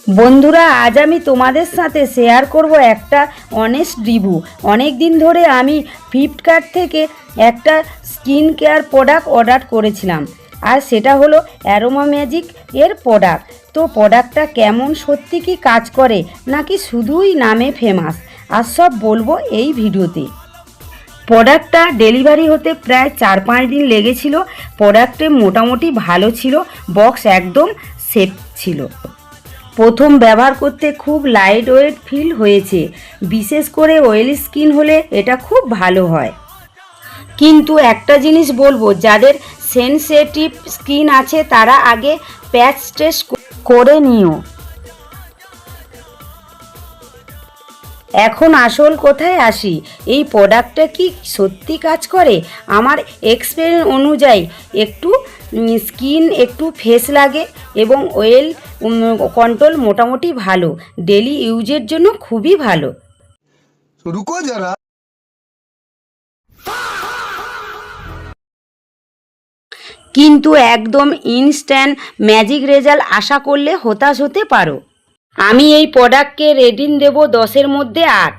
বন্ধুরা, আজ আমি তোমাদের সাথে শেয়ার করব একটা অনেস্ট রিভিউ। অনেক দিন ধরে আমি ফ্লিপকার্ট থেকে একটা স্কিন কেয়ার প্রোডাক্ট অর্ডার করেছিলাম, আর সেটা হলো অ্যারোমা ম্যাজিক এর প্রোডাক্ট। তো প্রোডাক্টটা কেমন, সত্যি কি কাজ করে নাকি শুধুই নামে ফেমাস, আর সব বলবো এই ভিডিওতে। প্রোডাক্টটা ডেলিভারি হতে প্রায় 4-5 দিন লেগেছিল। প্রোডাক্টে মোটামুটি ভালো ছিল, বক্স একদম সেফ ছিল। প্রথম ব্যবহার করতে খুব লাইট ওয়েট ফিল হয়েছে, বিশেষ করে অয়েলি স্কিন হলে এটা খুব ভালো হয়। কিন্তু একটা জিনিস বলবো, যাদের সেনসিটিভ স্কিন আছে তারা আগে প্যাচ টেস্ট করে নিও। এখন আসল কোথায় আসি, এই প্রোডাক্টটা কি সত্যি কাজ করে? আমার এক্সপিরিয়েন্স অনুযায়ী একটু স্কিন একটু ফ্রেশ লাগে এবং অয়েল কন্ট্রোল মোটামুটি ভালো, ডেলি ইউজের জন্য খুবই ভালো। रुको जरा। কিন্তু একদম ইনস্ট্যান্ট ম্যাজিক রেজাল্ট আশা করলে হতাশ হতে পারো। আমি এই প্রোডাক্টকে রেটিং দেব 10-এর মধ্যে 8।